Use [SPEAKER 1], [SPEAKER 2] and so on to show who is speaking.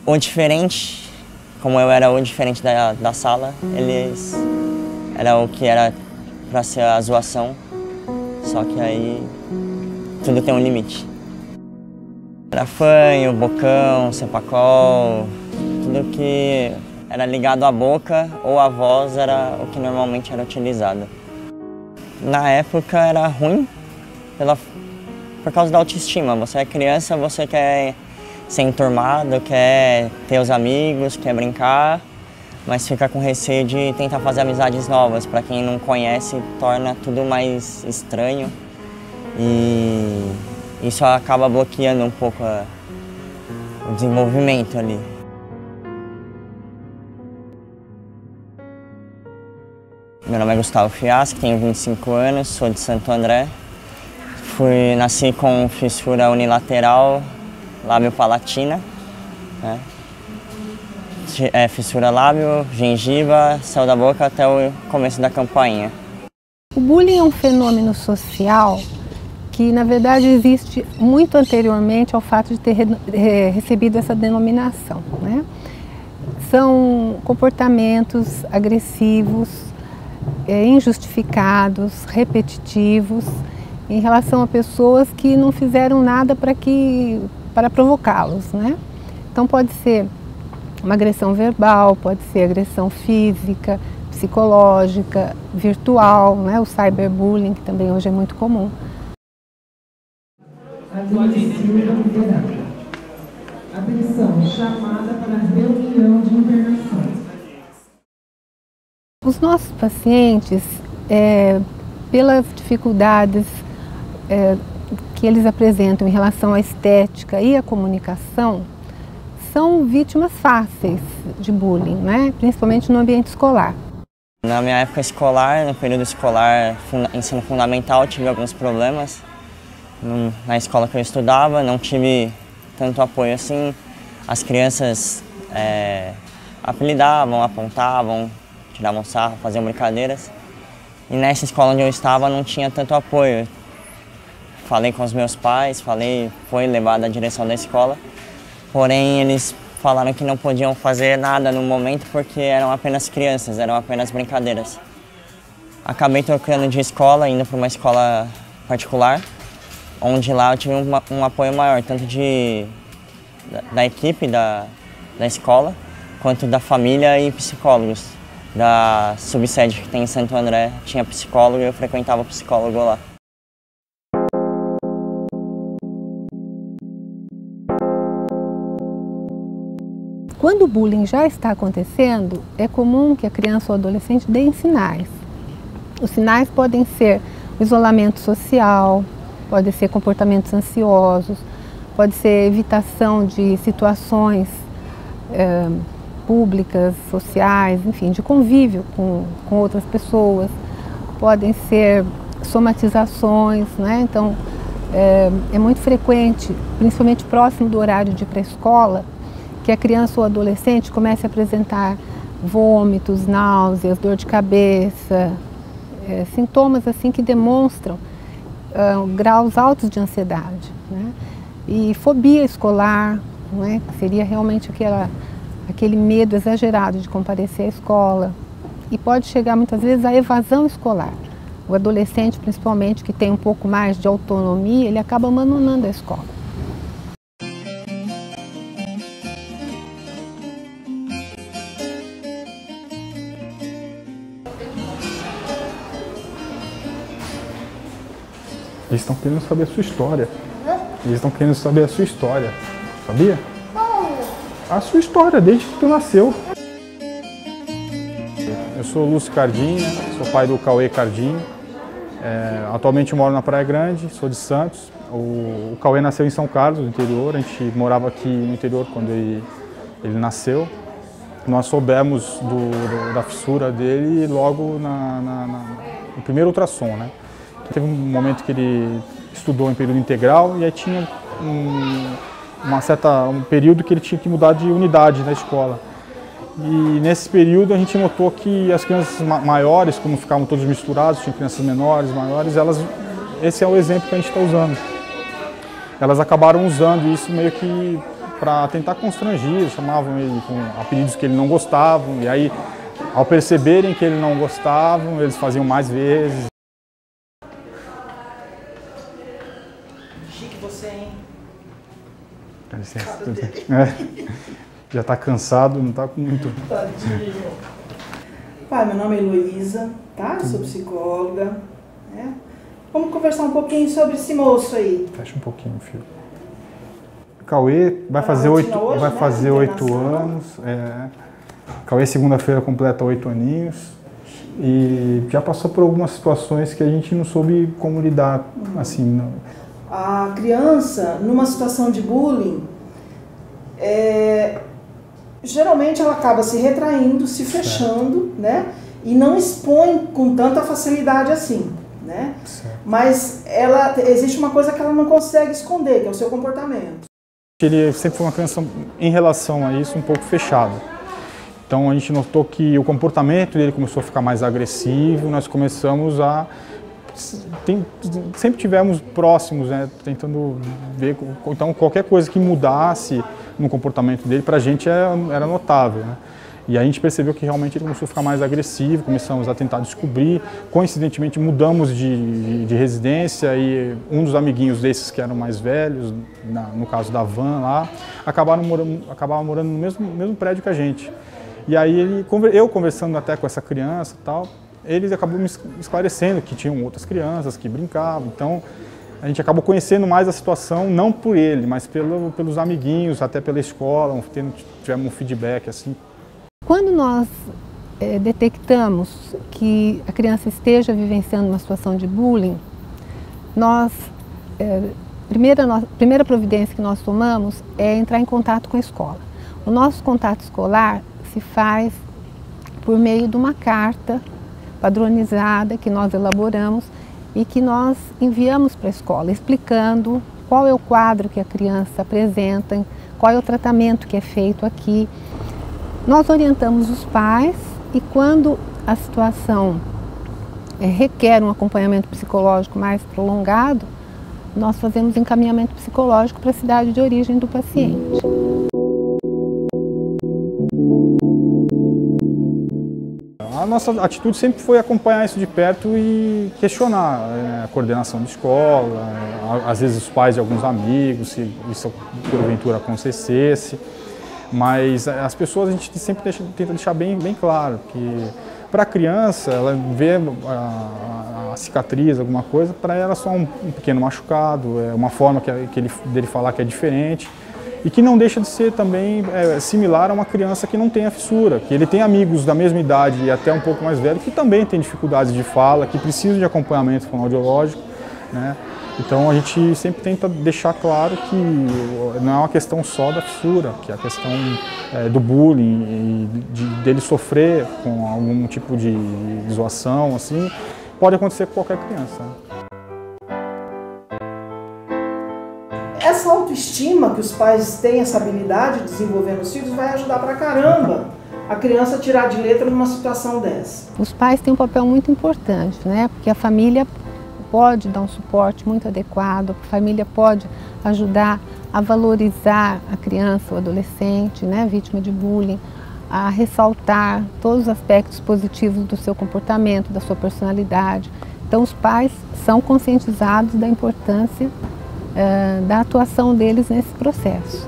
[SPEAKER 1] O diferente, como eu era o diferente da sala, eles era o que era para ser a zoação, só que aí tudo tem um limite. Era fanho, bocão, cepacol, tudo que era ligado à boca ou à voz era o que normalmente era utilizado. Na época era ruim por causa da autoestima. Você é criança, você quer ser enturmado, quer ter os amigos, quer brincar, mas fica com receio de tentar fazer amizades novas. Para quem não conhece, torna tudo mais estranho e isso acaba bloqueando um pouco o desenvolvimento ali. Meu nome é Gustavo Fiaschi, tenho 25 anos, sou de Santo André. Nasci com fissura unilateral lábio-palatina, né? Fissura lábio, gengiva, céu da boca até o começo da campainha.
[SPEAKER 2] O bullying é um fenômeno social que, na verdade, existe muito anteriormente ao fato de ter recebido essa denominação, né? São comportamentos agressivos, injustificados, repetitivos, em relação a pessoas que não fizeram nada para provocá-los, né? Então pode ser uma agressão verbal, pode ser agressão física, psicológica, virtual, né? O cyberbullying, que também hoje é muito comum.
[SPEAKER 3] Atenção, chamada para reunião de internação.
[SPEAKER 2] Os nossos pacientes, pelas dificuldades que eles apresentam em relação à estética e à comunicação, são vítimas fáceis de bullying, né? Principalmente no ambiente escolar.
[SPEAKER 1] Na minha época escolar, no período escolar, ensino fundamental, tive alguns problemas. Na escola que eu estudava, não tive tanto apoio assim. As crianças apelidavam, apontavam, tiravam sarro, faziam brincadeiras. E nessa escola onde eu estava não tinha tanto apoio. Falei com os meus pais, foi levado à direção da escola. Porém, eles falaram que não podiam fazer nada no momento porque eram apenas crianças, eram apenas brincadeiras. Acabei trocando de escola, indo para uma escola particular, onde lá eu tive um apoio maior, tanto da equipe da escola, quanto da família e psicólogos. Da subsede que tem em Santo André, tinha psicólogo e eu frequentava o psicólogo lá.
[SPEAKER 2] Quando o bullying já está acontecendo, é comum que a criança ou adolescente dê sinais. Os sinais podem ser o isolamento social, pode ser comportamentos ansiosos, pode ser evitação de situações públicas, sociais, enfim, de convívio com outras pessoas, podem ser somatizações, né? Então, é muito frequente, principalmente próximo do horário de ir para a escola, que a criança ou adolescente comece a apresentar vômitos, náuseas, dor de cabeça, sintomas assim que demonstram graus altos de ansiedade, né? E fobia escolar, né? Seria realmente aquele medo exagerado de comparecer à escola. E pode chegar muitas vezes à evasão escolar. O adolescente, principalmente, que tem um pouco mais de autonomia, ele acaba abandonando a escola.
[SPEAKER 4] Eles estão querendo saber a sua história. Eles estão querendo saber a sua história. Sabia? A sua história, desde que tu nasceu. Eu sou Lúcio Cardinha, sou pai do Cauê Cardinho. Atualmente eu moro na Praia Grande, sou de Santos. O Cauê nasceu em São Carlos, no interior. A gente morava aqui no interior quando ele nasceu. Nós soubemos da fissura dele logo no primeiro ultrassom, né? Teve um momento que ele estudou em período integral e aí tinha um período que ele tinha que mudar de unidade na escola. E nesse período a gente notou que as crianças maiores, como ficavam todos misturados, tinha crianças menores, maiores, esse é o exemplo que a gente está usando. elas acabaram usando isso meio que para tentar constranger, chamavam ele com apelidos que ele não gostavam, e aí, ao perceberem que ele não gostavam, eles faziam mais vezes.
[SPEAKER 5] Chique você, hein?
[SPEAKER 4] Dá licença. Já está cansado, não está com muito...
[SPEAKER 5] Tadinho. Pai, meu nome é Heloísa, tá? Eu sou psicóloga, né? Vamos conversar um pouquinho sobre esse moço aí.
[SPEAKER 4] Fecha um pouquinho, filho. Cauê vai fazer 8 anos. Cauê segunda-feira completa 8 aninhos. E já passou por algumas situações que a gente não soube como lidar, assim. Não.
[SPEAKER 5] A criança, numa situação de bullying, geralmente ela acaba se retraindo, se fechando, né? E não expõe com tanta facilidade assim, né? Mas existe uma coisa que ela não consegue esconder, que é o seu comportamento.
[SPEAKER 4] Ele sempre foi uma criança, em relação a isso, um pouco fechado. Então a gente notou que o comportamento dele começou a ficar mais agressivo, nós começamos a... sempre tivemos próximos, né, tentando ver, então qualquer coisa que mudasse no comportamento dele, para a gente era notável, né? E aí a gente percebeu que realmente ele começou a ficar mais agressivo, começamos a tentar descobrir, coincidentemente mudamos de residência e um dos amiguinhos desses que eram mais velhos, no caso da van lá, acabavam morando no mesmo prédio que a gente. E aí eu conversando até com essa criança e tal, eles acabou me esclarecendo que tinham outras crianças que brincavam, então a gente acabou conhecendo mais a situação, não por ele, mas pelos amiguinhos, até pela escola, tivemos um feedback assim.
[SPEAKER 2] Quando nós detectamos que a criança esteja vivenciando uma situação de bullying, primeira providência que nós tomamos é entrar em contato com a escola. O nosso contato escolar se faz por meio de uma carta padronizada que nós elaboramos e que nós enviamos para a escola, explicando qual é o quadro que a criança apresenta, qual é o tratamento que é feito aqui. Nós orientamos os pais e quando a situação requer um acompanhamento psicológico mais prolongado, nós fazemos encaminhamento psicológico para a cidade de origem do paciente.
[SPEAKER 4] A nossa atitude sempre foi acompanhar isso de perto e questionar a coordenação de escola, às vezes os pais de alguns amigos, se isso porventura acontecesse. Mas as pessoas a gente sempre tenta deixar bem claro que para a criança, ela vê a cicatriz, alguma coisa, para ela é só um pequeno machucado, é uma forma dele falar que é diferente e que não deixa de ser também similar a uma criança que não tem a fissura, que ele tem amigos da mesma idade e até um pouco mais velho que também tem dificuldades de fala, que precisam de acompanhamento fonoaudiológico, né? Então a gente sempre tenta deixar claro que não é uma questão só da fissura, que é a questão do bullying e dele sofrer com algum tipo de zoação, assim, pode acontecer com qualquer criança.
[SPEAKER 5] Essa autoestima que os pais têm, essa habilidade de desenvolver nos filhos, vai ajudar pra caramba a criança a tirar de letra numa situação dessa.
[SPEAKER 2] Os pais têm um papel muito importante, né? Porque a família pode dar um suporte muito adequado, a família pode ajudar a valorizar a criança ou adolescente, né, vítima de bullying, a ressaltar todos os aspectos positivos do seu comportamento, da sua personalidade. Então os pais são conscientizados da importância da atuação deles nesse processo.